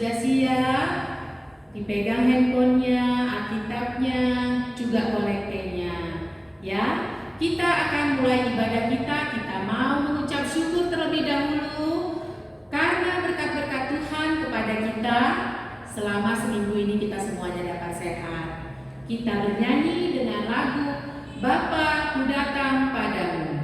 Sudah siap? Dipegang handphonenya, Alkitabnya, juga kolektenya. Ya, kita akan mulai ibadah kita. Kita mau mengucap syukur terlebih dahulu karena berkat-berkat Tuhan kepada kita selama seminggu ini kita semuanya dapat sehat. Kita bernyanyi dengan lagu Bapa, Ku Datang Padamu.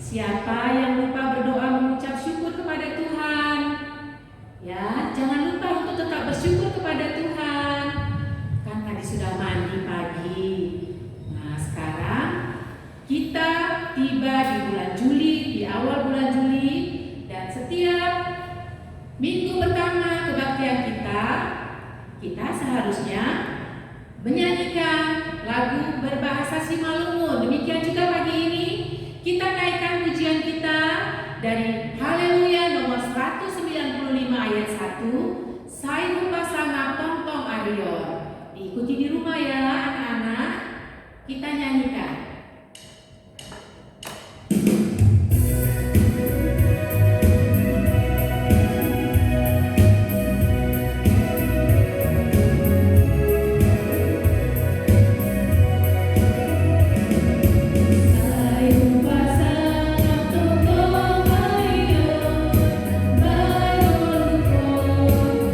Siapa yang lupa berdoa mengucap syukur kepada Tuhan? Ya, jangan lupa untuk tetap bersyukur kepada Tuhan. Kan tadi sudah mandi pagi. Nah, sekarang kita tiba di bulan Juli, di awal bulan Juli, dan setiap minggu pertama kebaktian kita seharusnya menyanyikan lagu berbahasa Simalungun. Demikian juga pagi ini kita naikkan pujian kita dari Haleluya nomor 195 ayat 1, Sai Pasanga Tong Arior. Diikuti di rumah ya anak-anak. Kita nyanyikan. Bye.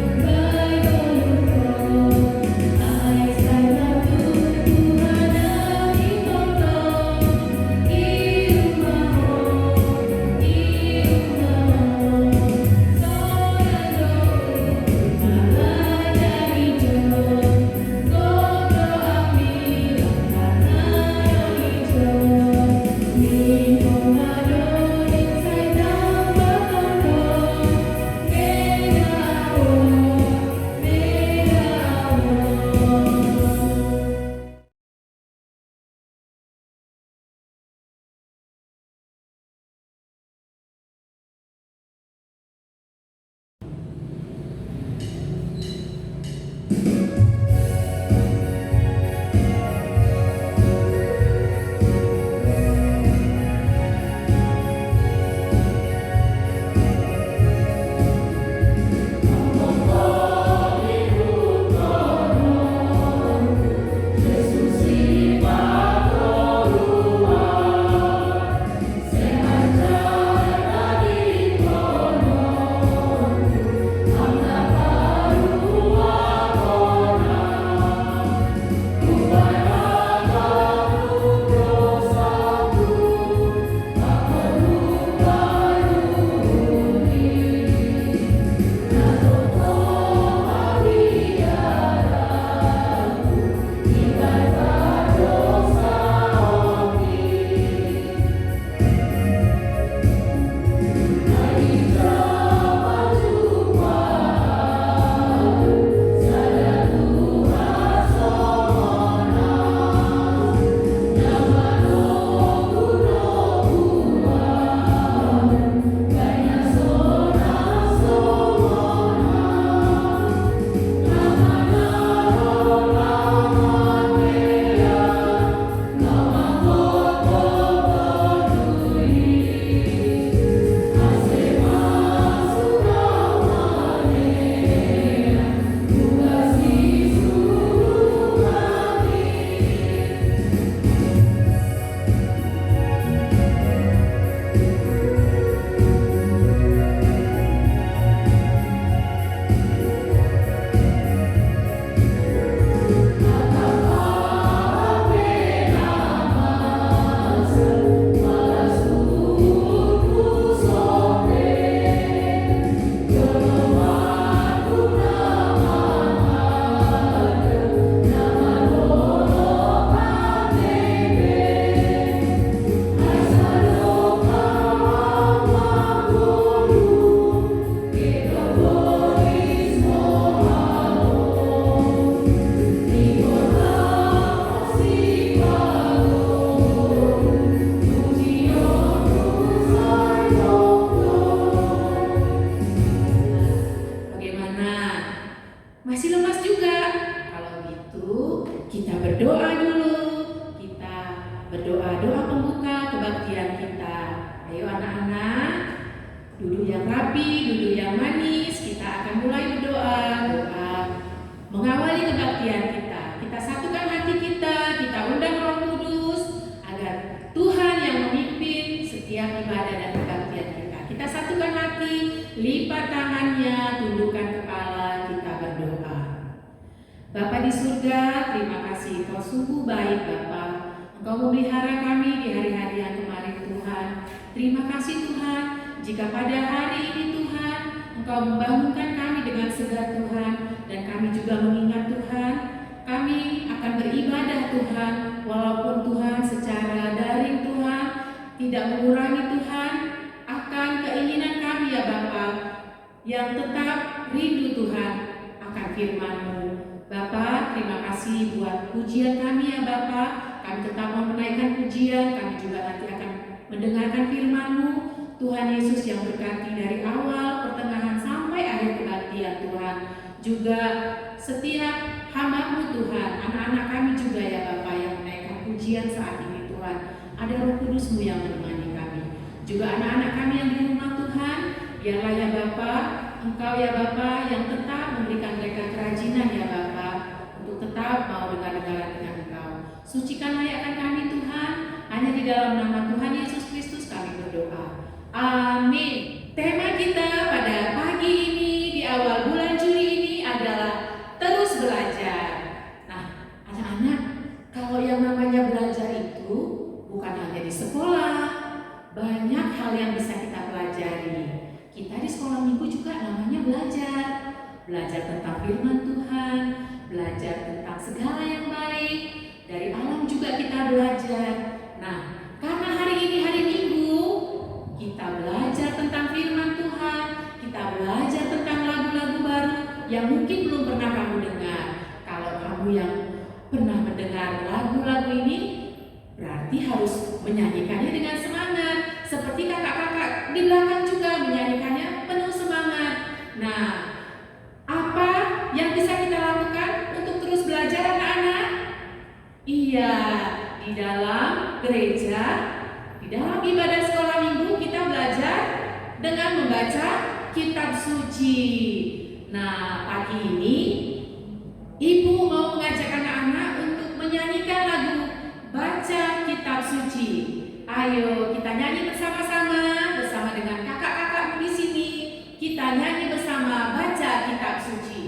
masih lemas juga. Kalau gitu, kita berdoa dulu. Kita berdoa, doa pembuka kebaktian kita. Ayo anak-anak, duduk yang rapi, duduk yang manis. Kita akan mulai berdoa. Doa mengawali kebaktian kita. Kita satukan hati kita undang Roh Kudus agar Tuhan yang memimpin setiap ibadah dan kebaktian kita. Kita satukan hati, lipat tangannya, tundukkan kepala, kita berdoa. Bapa di surga, terima kasih Engkau sungguh baik Bapa. Engkau memelihara kami di hari-hari yang kemarin Tuhan. Terima kasih Tuhan, jika pada hari ini Tuhan Engkau membangunkan kami dengan segar Tuhan, dan kami juga mengingat Tuhan, kami akan beribadah Tuhan, walaupun Tuhan secara daring Tuhan, tidak mengurangi Tuhan akan keinginan kami ya Bapa, yang tetap rindu Tuhan akan firman-Mu. Bapa, terima kasih buat pujian kami ya Bapa. Kami tetap mau menaikkan pujian, kami juga nanti akan mendengarkan firman-Mu. Tuhan Yesus yang berkati dari awal, pertengahan sampai akhir kebaktian Tuhan. Juga setiap hamba-Mu Tuhan, anak-anak kami juga ya Bapa yang menaikkan pujian saat ini Tuhan. Ada Roh Kudus-Mu yang menemani kami. Juga anak-anak kami yang di rumah Tuhan, biarlah ya Bapa, Engkau ya Bapa yang tetap memberikan mereka kerajinan ya Bapa, untuk tetap mau dengar-dengaran dengan Engkau. Sucikan layakkan kami Tuhan, hanya di dalam nama Tuhan Yesus Kristus kami berdoa. Amin. Tema kita pada pagi ini di awal bulan Juli ini adalah terus belajar. Nah, anak-anak, kalau yang namanya belajar itu bukan hanya di sekolah, banyak hal yang bisa kita pelajari. Kita di sekolah minggu juga namanya belajar. Belajar tentang firman Tuhan, belajar tentang segala yang baik. Dari alam juga kita belajar. Nah, karena hari ini hari Minggu, kita belajar tentang firman Tuhan, kita belajar tentang lagu-lagu baru yang mungkin belum pernah kamu dengar. Kalau kamu yang pernah mendengar lagu-lagu ini, berarti harus menyanyikannya dengan semangat. Seperti kakak-kakak di belakang juga menyanyikannya penuh semangat. Nah, apa yang bisa kita lakukan untuk terus belajar anak-anak? Iya, di dalam gereja, di dalam ibadah sekolah minggu kita belajar dengan membaca kitab suci. Nah, pagi ini Ibu mau mengajak anak-anak untuk menyanyikan lagu Baca Kitab Suci. Ayo kita nyanyi bersama-sama dengan kakak-kakak di sini. Kita nyanyi bersama Baca Kitab Suci.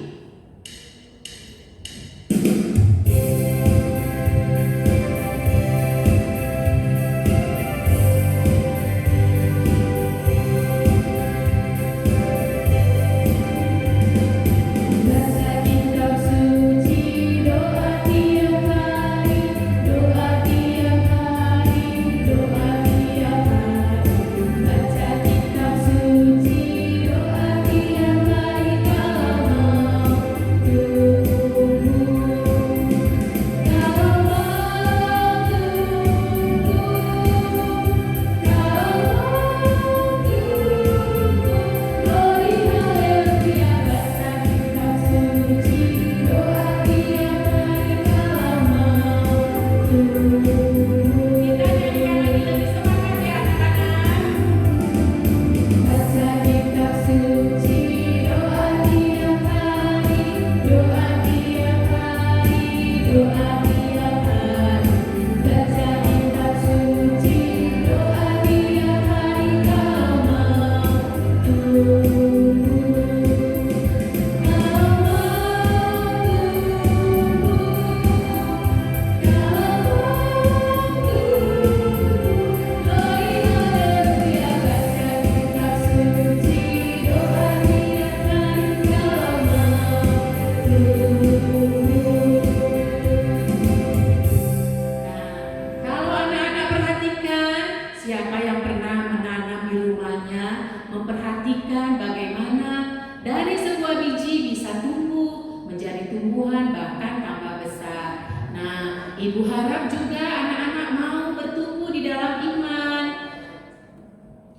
Ibu harap juga anak-anak mau bertumbuh di dalam iman.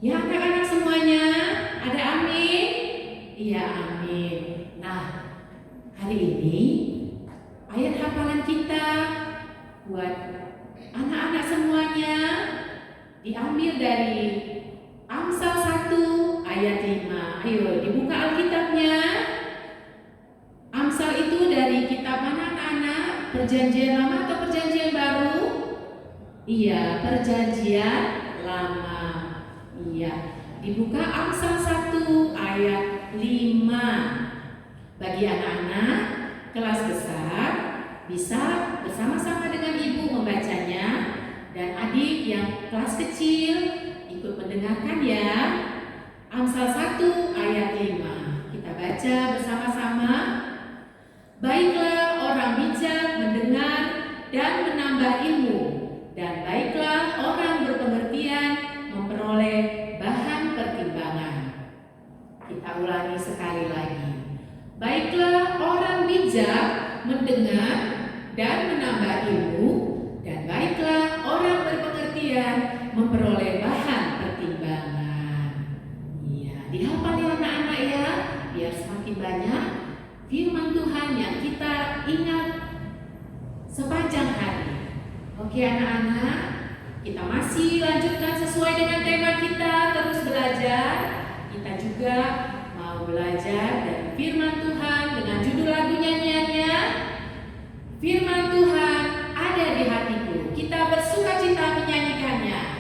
Ya anak-anak semuanya, ada amin? Iya amin. Nah, hari Hari ini ayat hafalan kita buat anak-anak semuanya diambil dari Amsal 1 ayat 5. Ayo dibuka Alkitabnya. Amsal itu dari kitab mana anak-anak? Perjanjian Lama atau Perjanjian Baru? Iya, Perjanjian Lama. Iya, dibuka Amsal 1 ayat 5. Bagi anak-anak kelas besar bisa bersama-sama dengan ibu membacanya, dan adik yang kelas kecil ikut mendengarkan ya. Amsal 1 ayat 5. Kita baca bersama-sama. Baiklah orang bijak mendengar dan menambah ilmu, dan baiklah orang berpengertian memperoleh bahan pertimbangan. Kita ulangi sekali lagi. Baiklah orang bijak mendengar dan menambah ilmu, dan baiklah orang berpengertian memperoleh bahan pertimbangan. Iya, dihafal ya anak-anak ya, biar semakin banyak firman Tuhan yang kita ingat sepanjang hari. Oke anak-anak, kita masih lanjutkan sesuai dengan tema kita, terus belajar. Kita juga mau belajar dari firman Tuhan dengan judul lagu nyanyiannya, Firman Tuhan ada di hatiku. Kita bersukacita menyanyikannya.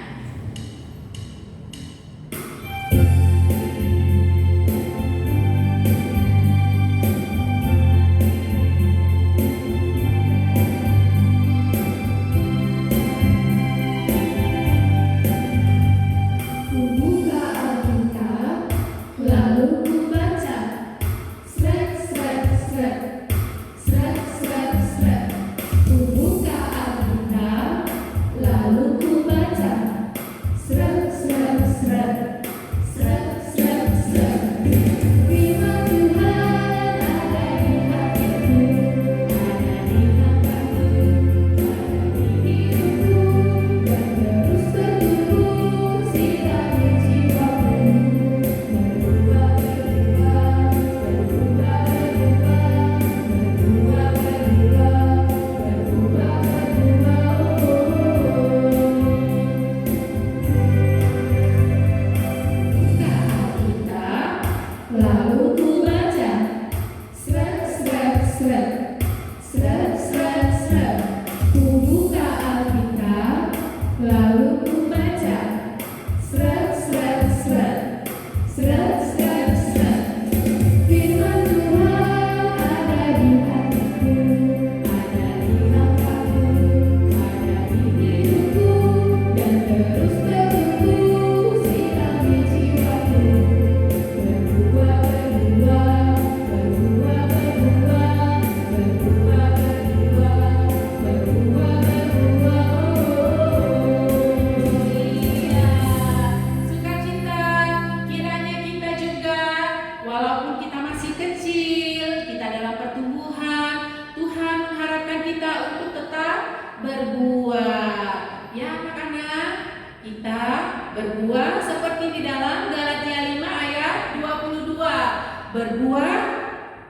Berbuah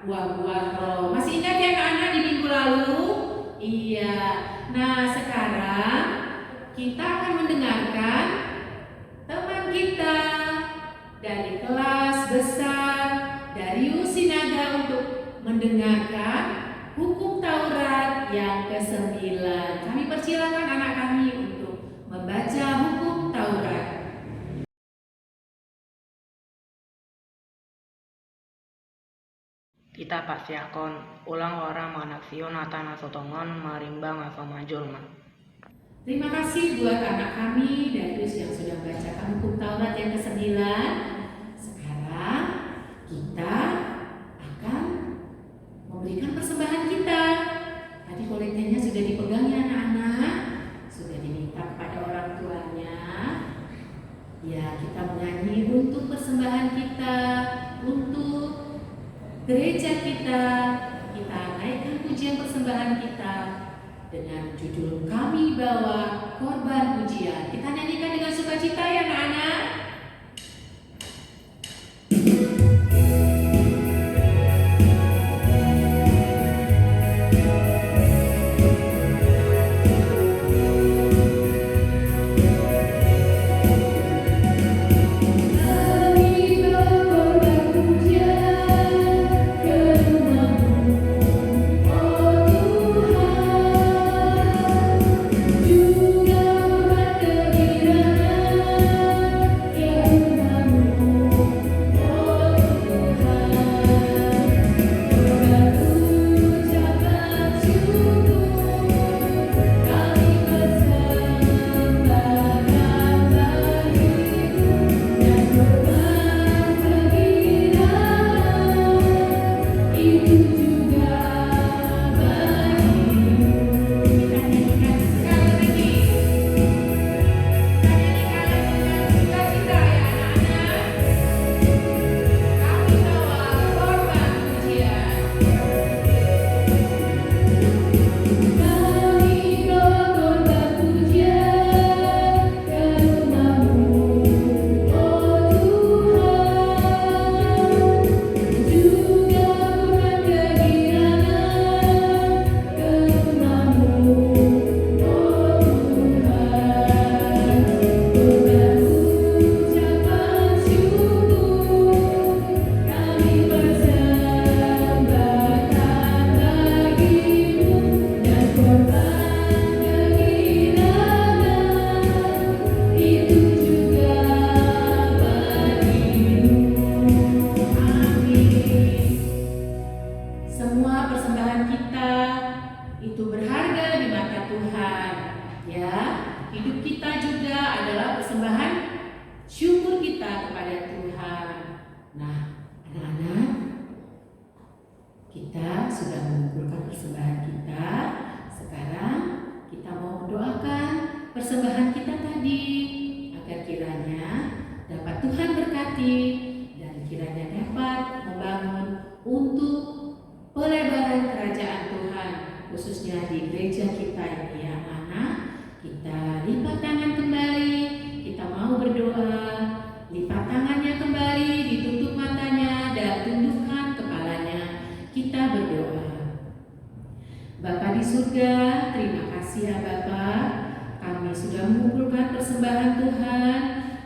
buah-buah roh. Masih ingat ya anak-anak di minggu lalu? Iya. Nah sekarang kita akan mendengarkan teman kita dari kelas besar dari Usinaga untuk mendengarkan hukum Taurat yang ke-9. Kami persilakan anak kami untuk membaca hukum Taurat. Kita pasiakon ulang orang manaksio natana sotongon marimbang atau majulma. Terima kasih buat anak kami Darius yang sudah membacakan hukum Taurat yang ke-9. Sekarang kita akan memberikan persembahan kita. Tadi kolektanya sudah dipegang ya anak-anak, sudah diminta kepada orang tuanya. Ya, kita menyanyi untuk persembahan kita, untuk gereja kita naikkan pujian persembahan kita dengan judul Kami Bawa Korban Pujian. Kita nyanyikan dengan sukacita ya anak-anak. semua persembahan kita itu berharga di mata Tuhan. Ya, hidup kita juga adalah persembahan syukur kita kepada Tuhan. Nah, anak-anak, kita sudah mengumpulkan persembahan kita. Sekarang kita mau mendoakan persembahan kita tadi agar kiranya dapat Tuhan berkati dan kiranya dapat membangun untuk pelebaran kerajaan Tuhan, khususnya di gereja kita ini ya anak. Kita lipat tangan kembali, kita mau berdoa. Lipat tangannya kembali, ditutup matanya dan tundukkan kepalanya. Kita berdoa. Bapa di surga, terima kasih ya Bapa. Kami sudah mengumpulkan persembahan Tuhan,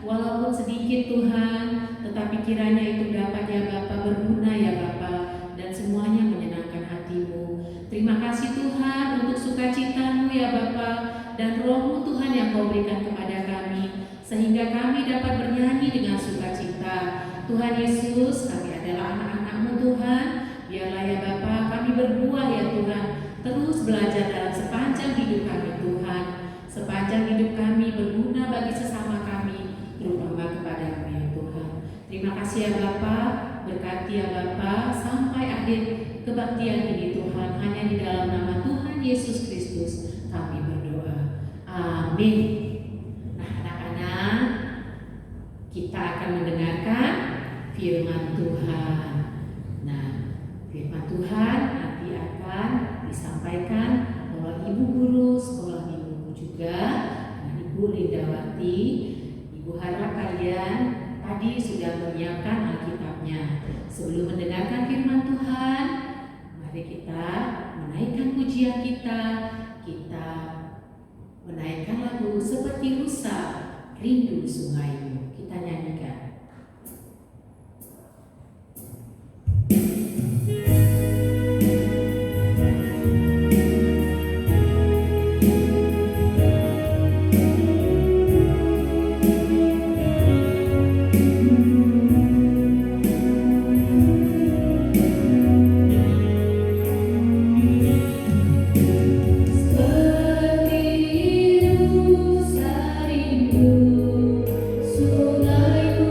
walaupun sedikit Tuhan, tetapi kiranya itu dapat ya Bapa berguna ya Bapa, dan semuanya menyenangkan hati-Mu. Terima kasih Tuhan untuk sukacita-Mu ya Bapa, dan roh-Mu Tuhan yang Kau berikan kepada kami, sehingga kami dapat bernyanyi dengan sukacita. Tuhan Yesus, kami adalah anak-anak-Mu Tuhan. Biarlah ya Bapa, kami berbuah ya Tuhan, terus belajar dalam sepanjang hidup kami Tuhan. Sepanjang hidup kami berguna bagi sesama kami, terutama kepada-Mu ya Tuhan. Terima kasih ya Bapa, berkati ya Bapa sampai akhir kebaktian ini Tuhan. Hanya di dalam nama Tuhan Yesus Kristus kami berdoa. Amin. Nah anak-anak, kita akan mendengarkan firman Tuhan. Nah, firman Tuhan nanti akan disampaikan oleh Ibu Guru Sekolah Minggu juga, nah, Ibu Lindawati. Ibu harap kalian tadi sudah menyiapkan Alkitabnya. Sebelum mendengarkan firman Tuhan, mari kita menaikkan pujian kita. Kita menaikkan lagu Seperti Rusa, Rindu Sungaimu. Kita nyanyikan. Seperti rusa rindu sungai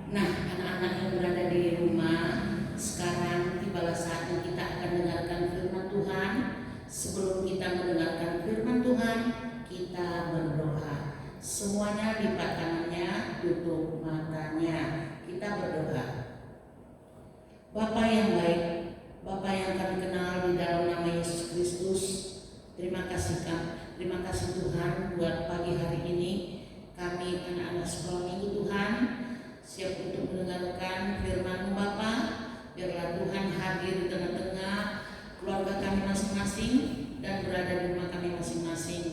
Nah, anak-anak yang berada di rumah, sekarang tibalah saatnya kita akan dengarkan firman Tuhan. Sebelum kita mendengarkan firman Tuhan, kita berdoa. Semuanya lipat tangannya, tutup matanya. Kita berdoa. Bapa yang baik, Bapa yang kami kenal di dalam nama Yesus Kristus, terima kasih Tuhan buat pagi hari ini. Kami anak-anak sekolah minggu Tuhan siap untuk mendengarkan firman-Mu Bapa. Biarlah Tuhan hadir di tengah-tengah keluarga kami masing-masing dan berada di rumah kami masing-masing.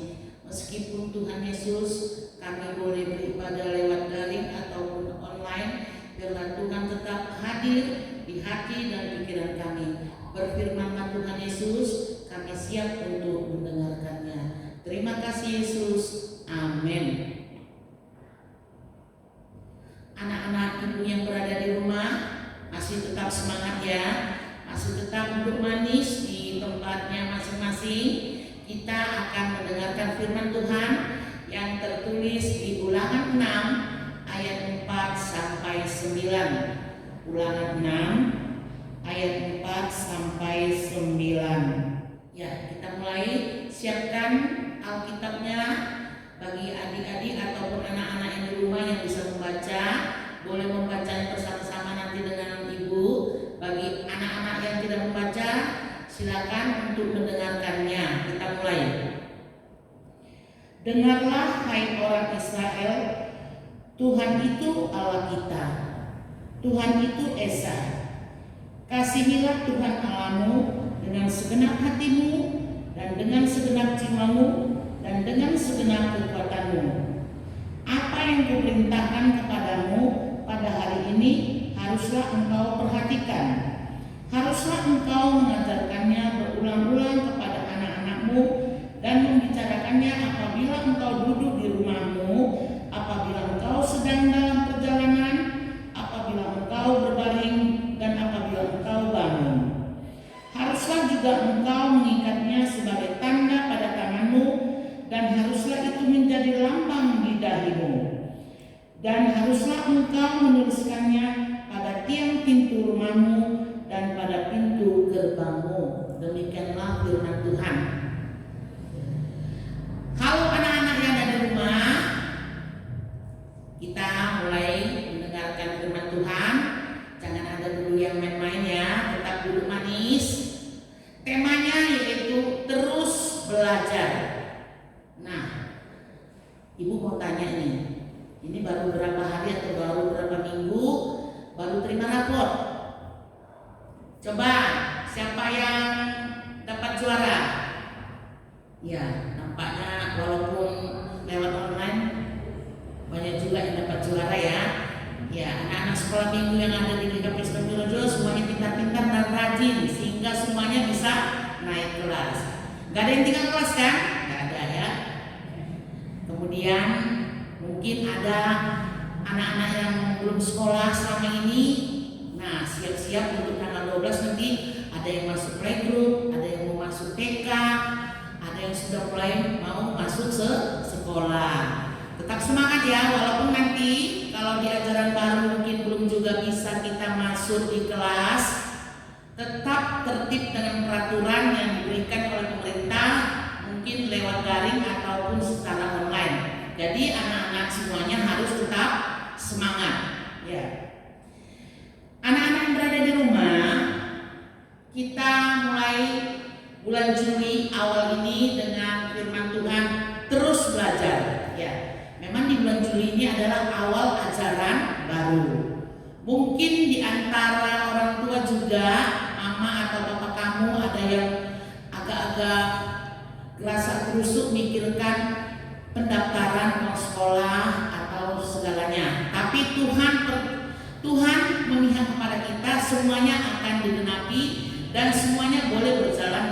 Meskipun Tuhan Yesus kami boleh beribadah lewat daring ataupun online, biarlah Tuhan tetap hadir di hati dan pikiran kami. Berfirmanlah Tuhan Yesus, kami siap untuk mendengarkannya. Terima kasih Yesus. Amin. Anak-anak ibu yang berada di rumah masih tetap semangat ya, masih tetap duduk manis di tempatnya masing-masing. Kita akan mendengarkan firman Tuhan yang tertulis di Ulangan 6 ayat 4 sampai 9. Ulangan 6 ayat 4 sampai 9. Ya, kita mulai. Siapkan Alkitabnya. Bagi adik-adik ataupun anak-anak yang di rumah yang bisa membaca, boleh membaca bersama-sama nanti dengan ibu. Bagi anak-anak yang tidak membaca, silakan untuk mendengarkannya. Kita mulai. Dengarlah hai orang Israel, Tuhan itu Allah kita, Tuhan itu Esa. Kasihilah Tuhan Allahmu dengan segenap hatimu dan dengan segenap jiwamu dan dengan segenap kekuatanmu. Apa yang kuperintahkan kepadamu pada hari ini haruslah engkau perhatikan. Haruslah engkau mengajarkannya berulang-ulang kepada anak-anakmu dan membicarakannya apabila engkau duduk di rumahmu, apabila engkau sedang dalam perjalanan, apabila engkau berbaring, dan apabila engkau bangun. Haruslah juga engkau mengikatnya sebagai tanda pada tanganmu, dan haruslah itu menjadi lambang di dahimu. Dan haruslah engkau menuliskannya pada tiang pintu rumahmu dan pada pintu gerbangmu. Demikianlah firman Tuhan. Halo anak-anak yang ada di rumah, kita mulai mendengarkan firman Tuhan. Jangan ada dulu yang main-main ya, tetap duduk manis. Temanya yaitu terus belajar. Nah, ibu mau tanya ini baru berapa hari atau baru berapa minggu baru terima rapor? Coba siapa yang dapat juara? Ya, nampaknya walaupun lewat online banyak juga yang dapat juara ya. Ya, anak-anak sekolah minggu yang ada di GKP Stonjojo semuanya pintar-pintar dan rajin sehingga semuanya bisa naik kelas. Gak ada yang tinggal kelas kan? Gak ada ya. Kemudian mungkin ada anak-anak yang belum sekolah selama ini. Nah, siap-siap untuk tanggal 12 nanti ada yang masuk playgroup, ada yang mau masuk TK, ada yang sudah mulai mau masuk sekolah. Tetap semangat ya, walaupun nanti kalau di ajaran baru mungkin belum juga bisa kita masuk di kelas, tetap tertib dengan peraturan yang diberikan oleh pemerintah, mungkin lewat daring ataupun secara online. Jadi anak-anak semuanya harus tetap semangat ya. Anak-anak yang berada di rumah, kita mulai bulan Juli awal ini dengan firman Tuhan terus belajar ya. Memang di bulan Juli ini adalah awal ajaran baru. Mungkin di antara orang tua juga, mama atau bapak kamu ada yang agak-agak rasa kusuk mikirkan pendaftaran mau sekolah atau segalanya. Tapi Tuhan memihak kepada kita, semuanya akan digenapi dan semuanya boleh berjalan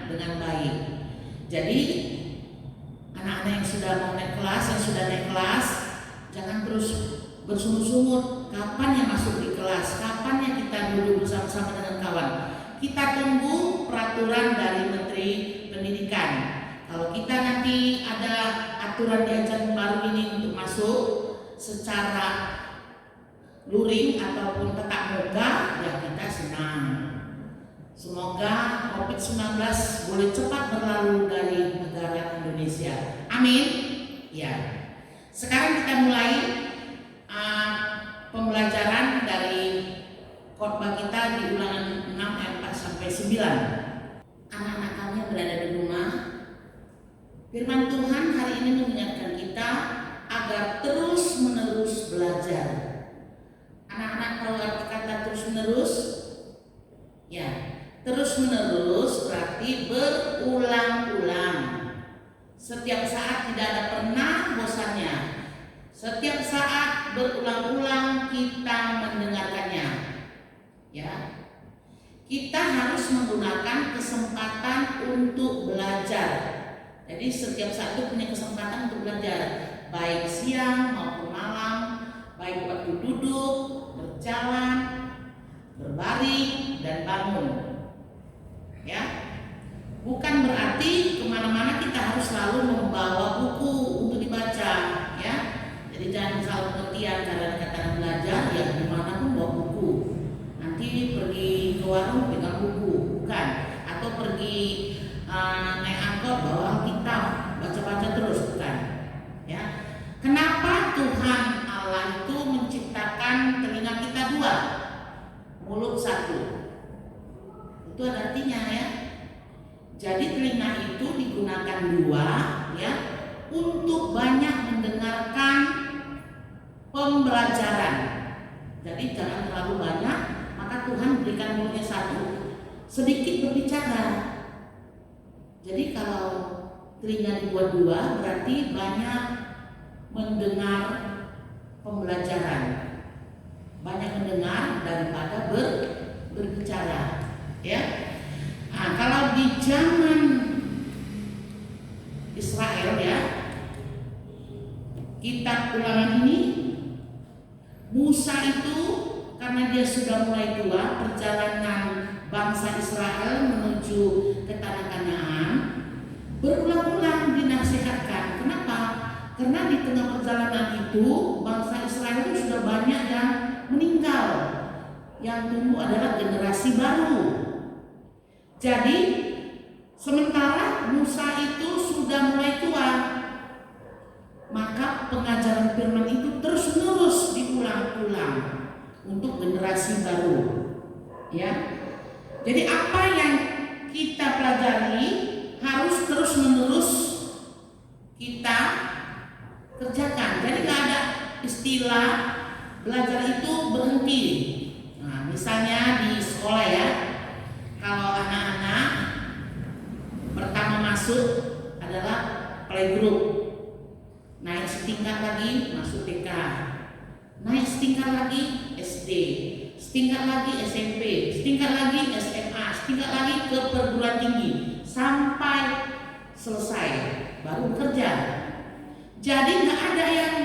dengan baik. Jadi anak-anak yang sudah mau naik kelas, yang sudah naik kelas, jangan terus bersungut-sungut. Kapan yang masuk di kelas? Kapan yang kita duduk bersama-sama dengan kawan? Kita tunggu peraturan dari Menteri Pendidikan. Kalau kita nanti ada aturan di ajaran baru ini untuk masuk secara luring ataupun tetap muka, ya kita senang. Semoga COVID-19 boleh cepat berlalu dari negara Indonesia. Amin. Ya. Sekarang kita mulai pembelajaran dari khotbah kita di Ulangan 6 ayat 4 sampai 9. Anak-anak kami yang berada di rumah, firman Tuhan hari ini mengingatkan kita agar terus-menerus belajar. Anak-anak tahu arti kata terus-menerus? Ya, terus-menerus berarti berulang-ulang. Setiap saat, tidak ada pernah bosannya. Setiap saat berulang-ulang kita mendengarkannya. Ya. Kita harus menggunakan kesempatan untuk belajar. Jadi setiap saat itu punya kesempatan untuk belajar, baik siang maupun malam, baik waktu duduk, berjalan, berbaring, dan bangun. Ya, bukan berarti kemana-mana kita harus selalu membawa buku untuk dibaca. Ya, jadi jangan salah pengertian karena kata belajar ya dimanapun bawa buku. Nanti pergi ke warung pegang buku, bukan? Atau pergi naik angkot bawa kitab, baca-baca terus, bukan? Ya. Kenapa Tuhan Allah itu menciptakan telinga kita dua, mulut satu? Itu ada artinya ya. Jadi telinga itu digunakan dua, ya, untuk banyak mendengarkan pembelajaran. Jadi jangan terlalu banyak, maka Tuhan berikan mulutnya satu, sedikit berbicara. Jadi kalau telinga dibuat dua berarti banyak mendengar pembelajaran, banyak mendengar daripada berbicara, ya. Nah, kalau di zaman Israel ya, kitab Ulangan ini, Musa itu karena dia sudah mulai tua, perjalanan bangsa Israel menuju ke tanah Kanaan, berulang-ulang dinasihatkan. Kenapa? Karena di tengah perjalanan itu bangsa Israel itu sudah banyak yang meninggal. Yang tumbuh adalah generasi baru. Jadi sementara Musa itu sudah mulai tua, maka pengajaran firman itu terus-menerus diulang-ulang untuk generasi baru. Ya. Jadi apa yang kita pelajari harus terus-menerus kita kerjakan. Jadi nggak ada istilah belajar itu berhenti. Nah, misalnya di sekolah ya, kalau anak-anak pertama masuk adalah playgroup, naik setingkat lagi masuk TK, naik setingkat lagi SD, setingkat lagi SMP, setingkat lagi SMA, setingkat lagi ke perguruan tinggi sampai selesai baru bekerja. Jadi nggak ada yang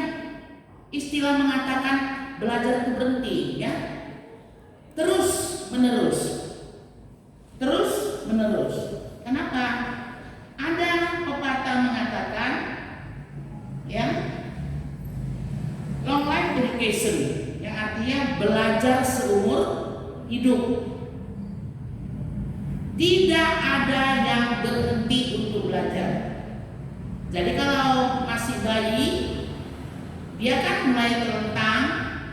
istilah mengatakan belajar itu berhenti, ya. Terus menerus. Kenapa? Ada pepatah mengatakan, ya, long life education, yang artinya belajar seumur hidup. Tidak ada yang berhenti untuk belajar. Jadi kalau masih bayi, dia kan mulai terlentang,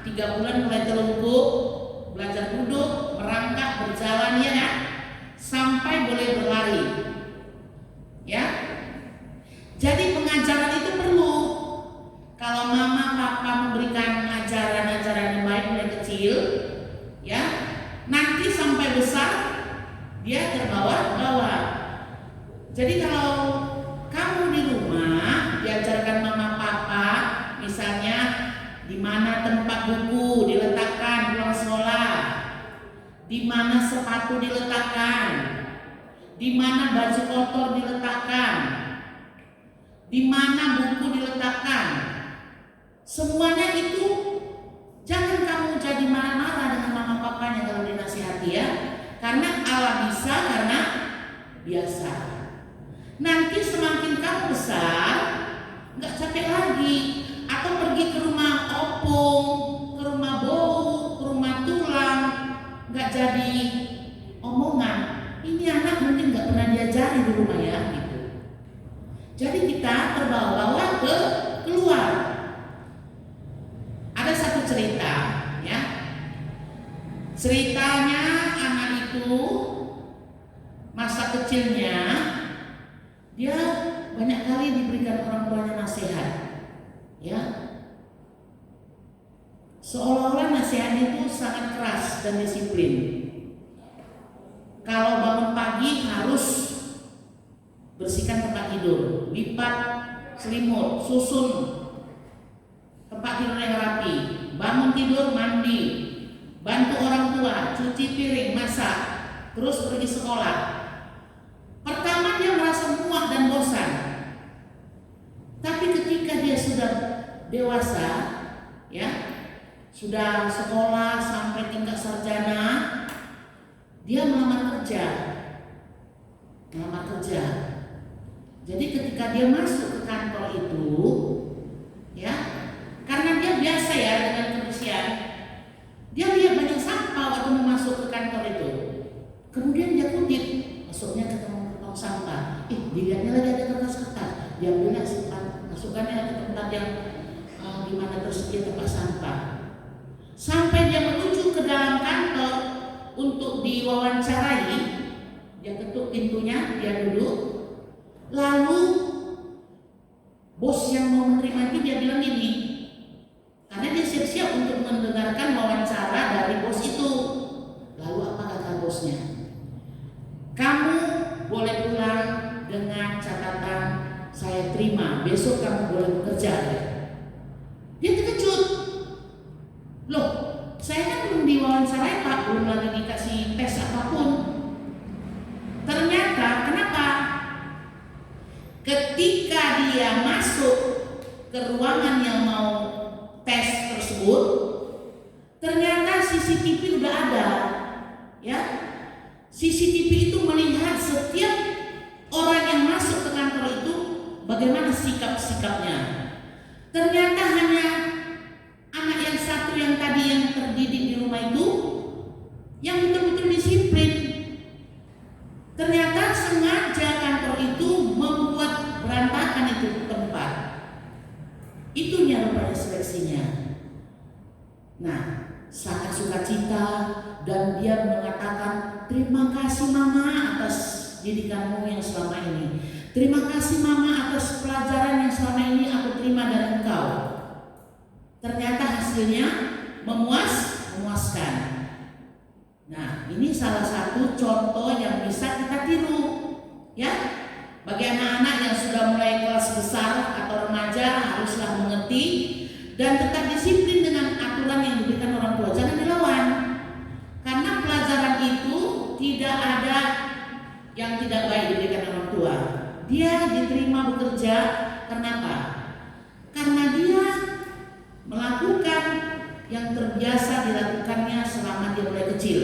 3 bulan mulai telungkup, belajar duduk, merangkak, berjalan, ya, sampai boleh berlari. Ya. Jadi pengajaran itu perlu. Kalau mama papa memberikan ajaran-ajaran yang baik mulai kecil, ya, nanti sampai besar dia terbawa-bawa. Jadi kalau kamu di rumah diajarkan mama papa, misalnya di mana tempat buku diletakkan pulang sekolah, di mana sepatu diletakkan, di mana baju kotor diletakkan, di mana buku diletakkan. Semuanya itu jangan kamu jadi marah-marah dengan mama papanya kalau dinasihati, ya. Karena Allah bisa, karena biasa. Nanti semakin kamu besar, nggak capek lagi, atau pergi ke rumah opung, ke rumah bau, jadi omongan. Ini anak mungkin nggak pernah diajari di rumah ya, gitu. Jadi kita terbawa-bawa ke keluar. Ada satu cerita, ya. Ceritanya anak itu masa kecilnya dia banyak kali diberikan orang tuanya nasihat, ya. Seolah-olah nasihatnya itu sangat keras dan disiplin. Kalau bangun pagi harus bersihkan tempat tidur, lipat selimut, susun tempat tidur yang rapi, bangun tidur mandi, bantu orang tua, cuci piring, masak, terus pergi sekolah. Pertama dia merasa muak dan bosan. Tapi ketika dia sudah dewasa, ya, sudah sekolah sampai tingkat sarjana, dia melamar kerja. Jadi ketika dia masuk ke kantor itu, ya, karena dia biasa ya dengan kebersihan, dia lihat banyak sampah waktu mau masuk ke kantor itu. Kemudian dia kutip, masuknya ke tong sampah. Dilihatnya lagi ada kertas-kertas. Dia bilang masukkannya ke tempat yang di mana tersedia tempat sampah. Sampai dia menuju ke dalam kantor untuk diwawancarai, dia ketuk pintunya, dia duduk. Lalu bos yang mau menerima itu dia bilang gini, karena dia siap-siap untuk mendengarkan wawancara dari bos itu. Lalu apa kata bosnya? Kamu boleh pulang dengan catatan saya terima, besok kamu boleh bekerja. Dia terkejut. Loh, saya kan belum diwawancarai Pak, belum lagi dikasih tes apapun. Ternyata kenapa? Ketika dia masuk ke ruangan yang mau tes tersebut, ternyata CCTV udah ada, ya. CCTV itu melihat setiap orang yang masuk ke kantor itu bagaimana sikap-sikapnya. Ternyata hanya anak yang satu yang tadi yang terdidik di rumah itu yang betul-betul disiplin. Ternyata sengaja kantor itu membuat berantakan itu tempat. Itunya rupanya seleksinya. Nah, sangat sukacita dan dia mengatakan terima kasih mama atas didikanmu yang selama ini. Terima kasih mama atas pelajaran yang selama ini aku terima dari engkau. Ternyata hasilnya memuaskan. Nah, ini salah satu contoh yang bisa kita tiru, ya. Bagi anak-anak yang sudah mulai kelas besar atau remaja haruslah mengerti dan tetap disiplin dengan aturan yang diberikan orang tua. Jangan dilawan. Karena pelajaran itu tidak ada yang tidak baik diberikan orang tua. Dia diterima bekerja kenapa? Karena dia melakukan yang terbiasa dilakukannya selama dia mulai kecil.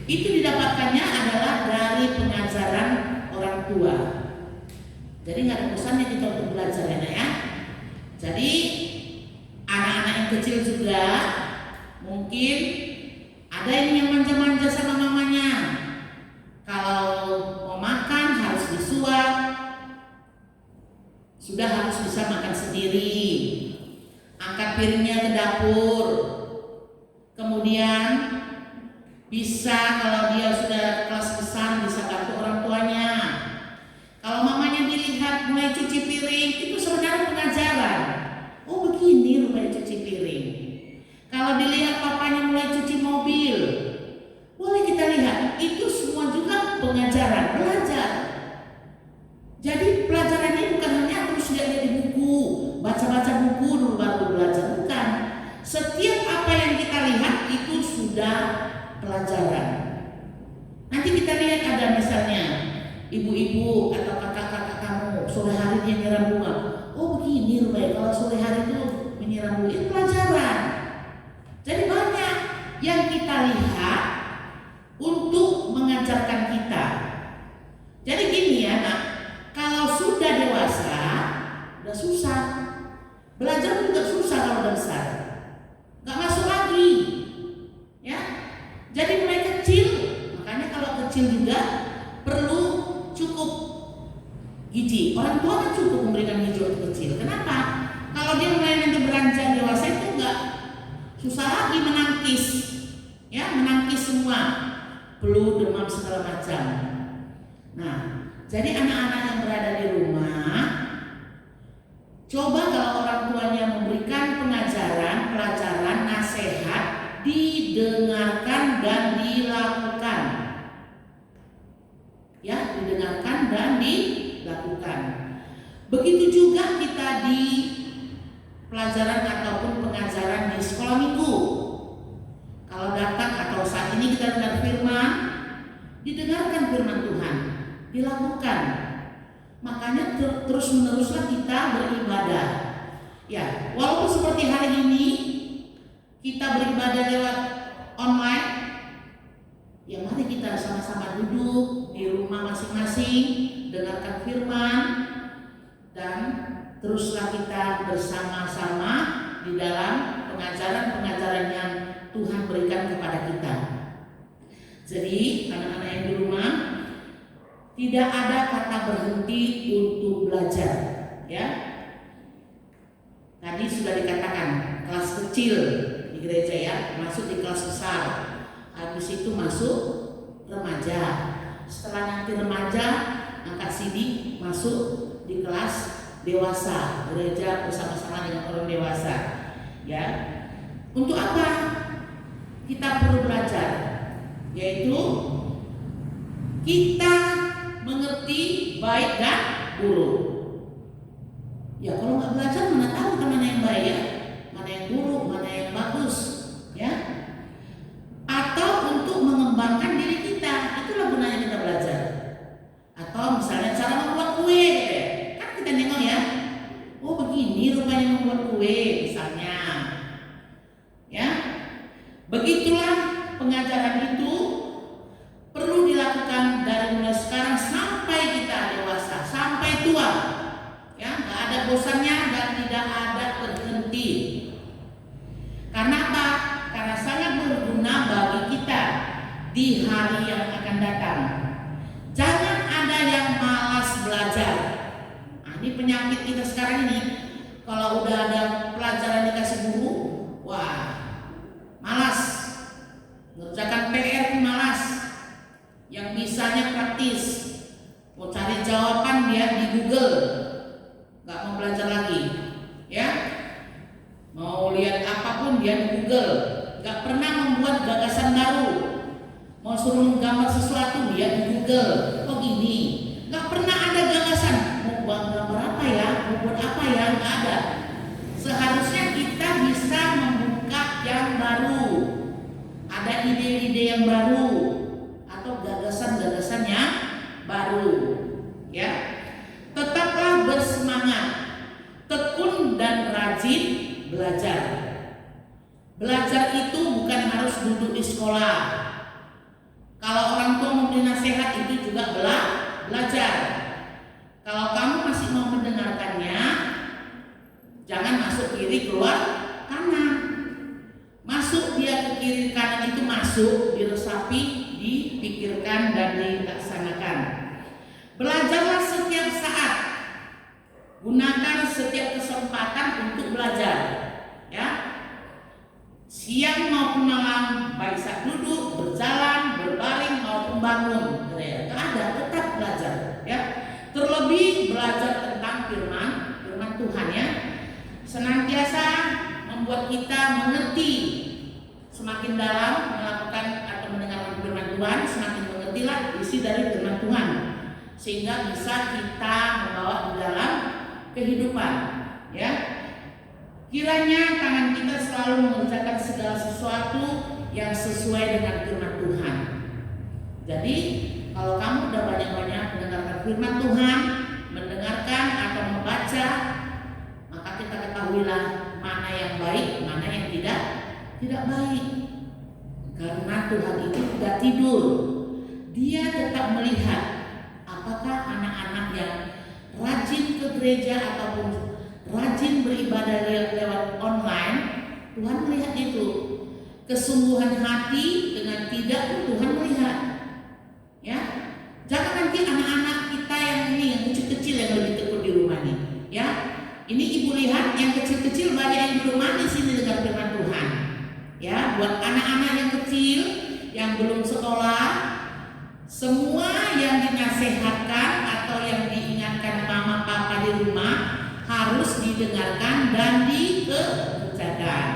Itu didapatkannya adalah dari pengajaran orang tua. Jadi nggak ada bosannya kita untuk belajar ya. Jadi anak-anak yang kecil juga mungkin ada yang manja-manja sama mamanya. Kalau mau makan harus disuap, sudah harus bisa makan sendiri. Angkat piringnya ke dapur. Kemudian bisa kalau dia sudah kelas besar bisa bantu orang tuanya. Kalau mamanya dilihat mulai cuci piring, itu sebenarnya pengajaran. Oh begini rupanya cuci piring. Kalau dilihat papanya mulai cuci mobil, boleh kita lihat, itu semua juga pengajaran, belajar. Jadi pelajaran ini bukan hanya terus lihat di buku, baca-baca buku dulu baru belajar, bukan. Setiap apa yang kita lihat itu sudah pelajaran. Nanti kita lihat ada misalnya ibu-ibu atau kakak-kakak kamu sore hari dia nyiram bunga. Oh begini rupanya kalau sore hari itu menyiram bunga, itu pelajaran. Jadi banyak yang kita lihat untuk mengajarkan kita. Jadi gini ya nak, kalau sudah dewasa udah susah. Belajar juga susah kalau udah besar. Gak masuk lagi. Ya. Jadi mulai kecil perlu cukup gizi. Orang tua kan cukup memberikan gizi waktu kecil. Kenapa? Kalau dia mulai nanti beranjak dewasa itu enggak susah lagi menangkis, ya menangkis semua, flu, demam segala macam. Nah, jadi anak-anak yang berada di rumah, coba kalau orang tuanya memberikan pengajaran, pelajaran, nasihat, didengarkan dan dilakukan. Ya, didengarkan dan dilakukan. Begitu juga kita di pelajaran ataupun pengajaran di sekolah minggu. Kalau datang atau saat ini kita dengar firman, didengarkan firman Tuhan, dilakukan. Makanya terus meneruslah kita beribadah. Ya, walaupun seperti hari ini kita beribadah lewat online, ya mari kita sama-sama duduk di rumah masing-masing, dengarkan firman, dan teruslah kita bersama-sama di dalam pengajaran-pengajaran yang Tuhan berikan kepada kita. Jadi anak-anak yang di rumah, tidak ada kata berhenti untuk belajar, ya. Tadi sudah dikatakan kelas kecil di gereja ya, masuk di kelas besar, habis itu masuk remaja. Setelah nanti remaja angkat CD masuk di kelas dewasa, gereja bersama-sama dengan orang dewasa, ya. Untuk apa kita perlu belajar? Yaitu kita mengerti baik dan buruk. Ya kalau nggak belajar mana tahu kan mana yang baik ya, mana yang buruk, mana yang bagus, ya. Atau untuk mengembangkan diri kita, itulah gunanya kita belajar. Atau misalnya cara membuat kue, kan kita nengok ya, oh begini rupanya membuat kue misalnya, ya. Begitulah pengajaran itu perlu dilakukan dari mulai sekarang sampai kita dewasa, sampai tua, ya. Nggak ada bosannya dan tidak ada berhenti. Karena apa? Karena sangat berguna bagi kita di hari yang akan datang. Jangan ada yang malas belajar. Nah, ini penyakit kita sekarang ini. Kalau udah ada pelajaran dikasih guru, wah, malas. Ngerjakan PR pun malas. Yang bisanya praktis. Mau cari jawaban dia di Google. Nggak mau belajar lagi, ya. Mau lihat apapun dia di Google. Nggak pernah membuat gagasan baru. Mau suruh gambar sesuatu dia di Google. Oh gini, nggak pernah ada gagasan. Mau buat gambar apa ya? Mau buat apa ya? Nggak ada. Seharusnya kita bisa membuka yang baru. Ada ide-ide yang baru atau gagasan-gagasan yang baru, ya. Tetaplah bersemangat, tekun dan rajin belajar. Belajar itu bukan harus duduk di sekolah. Kalau orang tua memberi nasihat itu juga belajar. Kalau kamu masih mau mendengarkannya, jangan masuk kiri keluar kanan. Masuk dia ke kiri kanan itu masuk, diresapi, dipikirkan dan dilaksanakan. Belajarlah setiap saat. Gunakan setiap kesempatan untuk belajar, ya. Siang maupun malam, baik saat duduk, berjalan, berbaring maupun bangun, ya. Gak ada, tetap belajar, ya. Terlebih belajar tentang firman Tuhan, ya. Senantiasa membuat kita mengerti semakin dalam melakukan atau mendengarkan firman Tuhan, semakin mengertilah isi dari firman Tuhan, sehingga bisa kita membawa di dalam kehidupan, ya. Kiranya tangan kita selalu mengerjakan segala sesuatu yang sesuai dengan firman Tuhan. Jadi kalau kamu udah banyak-banyak mendengarkan firman Tuhan, mendengarkan atau membaca, maka kita ketahuilah mana yang baik, mana yang tidak baik. Karena Tuhan itu tidak tidur. Dia tetap melihat apakah anak-anak yang rajin ke gereja ataupun rajin beribadah lewat online. Tuhan melihat itu. Kesungguhan hati dengan tidak, Tuhan melihat, ya. Jangan lagi anak-anak kita yang ini yang kecil-kecil yang lebih tekun di rumah nih, ya. Ini ibu lihat yang kecil-kecil banyak yang di rumah di sini dengar firman Tuhan. Ya, buat anak-anak yang kecil yang belum sekolah, semua yang dinasehatkan atau yang diingatkan mama papa di rumah harus didengarkan dan dikerjakan.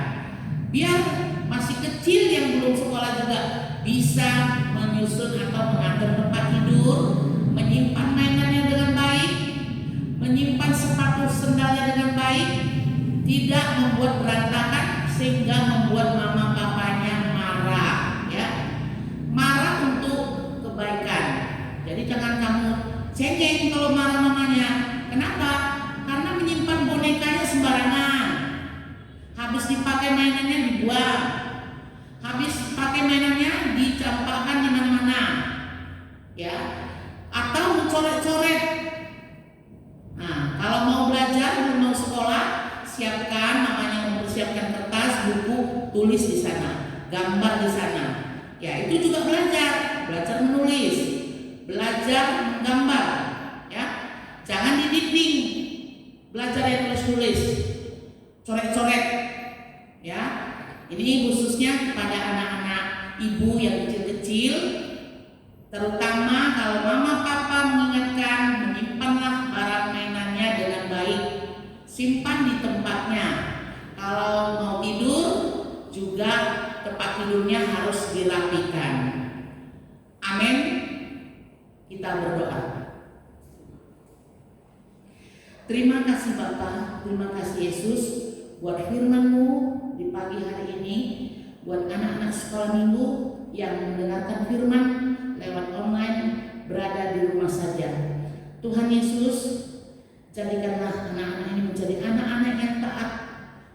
Biar masih kecil yang belum sekolah juga bisa menyusun atau mengatur tempat tidur, menyimpan mainannya dengan baik, menyimpan sepatu sendalnya dengan baik, tidak membuat berantakan sehingga membuat mama papanya marah, ya. Marah untuk kebaikan. Jadi jangan kamu cengeng kalau marah mamanya. Kenapa? Karena menyimpan bonekanya sembarangan. Habis dipakai mainannya dibuang. Habis pakai mainannya dicampakkan di mana-mana. Ya. Atau coret-coret. Nah, kalau mau belajar, mau sekolah, siapkan namanya, mempersiapkan kertas, buku, tulis di sana, gambar di sana. Ya, itu juga belajar menulis, belajar menggambar, ya. Jangan di dinding belajar yang tulis-tulis, coret-coret, ya. Ini khususnya kepada anak-anak ibu yang kecil-kecil, terutama kalau mama papa mengingatkan, menyimpanlah barang mainannya dengan baik, simpan di tempatnya. Kalau mau tidur juga tempat tidurnya harus dirapikan. Amin. Kita berdoa. Terima kasih Bapa, terima kasih Yesus buat firman-Mu di pagi hari ini, buat anak-anak sekolah minggu yang mendengarkan firman lewat online, berada di rumah saja. Tuhan Yesus, jadikanlah anak-anak ini menjadi anak-anak yang taat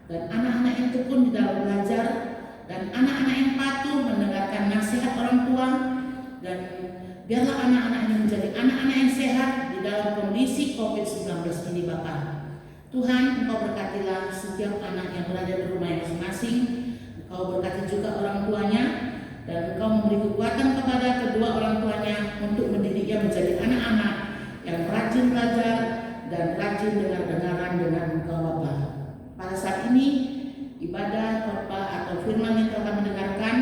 dan anak-anak yang tekun di dalam belajar dan anak-anak yang patuh mendengarkan nasihat orang tua, dan biarlah anak-anak ini menjadi anak-anak yang sehat di dalam kondisi COVID-19 ini Bapa. Tuhan, Engkau berkatilah setiap anak yang berada di rumah masing-masing. Engkau berkati juga orang tuanya, dan Engkau memberi kekuatan kepada kedua orang tuanya untuk mendidiknya menjadi anak-anak yang rajin belajar dan rajin dengar-dengaran dengan Engkau Bapa. Pada saat ini ibadah khotbah atau firman yang telah mendengarkan,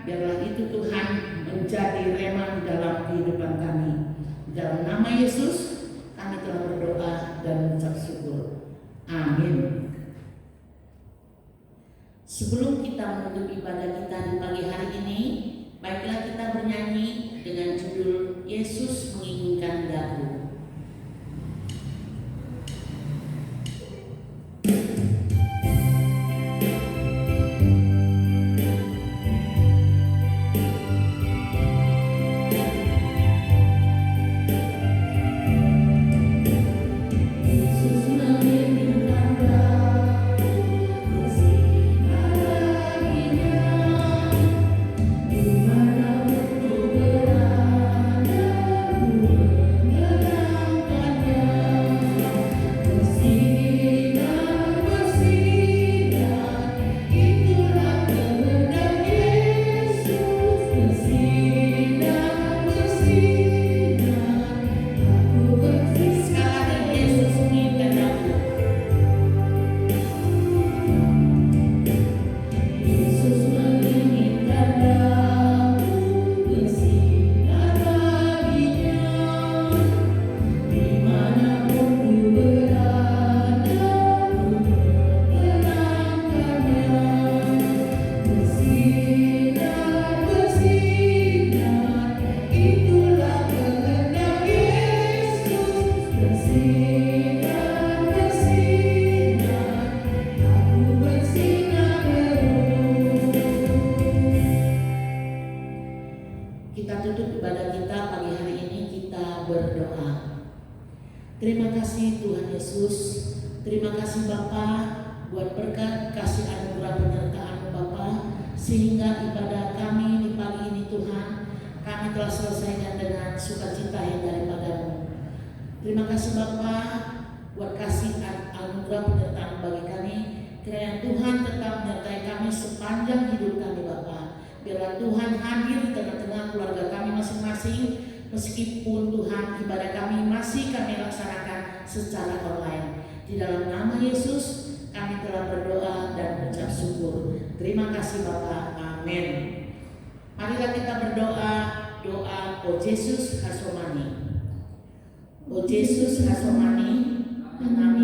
biarlah itu Tuhan menjadi rema dalam kehidupan kami. Dalam nama Yesus kami telah berdoa dan mengucap syukur. Amin. Sebelum kita menutup ibadah kita di pagi hari ini, baiklah kita bernyanyi dengan judul Yesus menginginkan daku. Terima kasih Tuhan Yesus, terima kasih Bapa buat berkat kasih anugerah penyertaan Bapa, sehingga ibadah kami di pagi ini Tuhan kami telah selesaikan dengan sukacita yang daripada-Mu. Terima kasih Bapa buat kasih anugerah penyertaan bagi kami. Kiranya Tuhan tetap menyertai kami sepanjang hidup kami Bapa. Biarlah Tuhan hadir di tengah-tengah keluarga kami masing-masing, Meskipun Tuhan ibadah kami masih kami laksanakan secara online. Di dalam nama Yesus kami telah berdoa dan mengucap syukur. Terima kasih Bapa. Amin. Marilah kita berdoa doa O Yesus Hasomani. O Yesus Hasomani, anami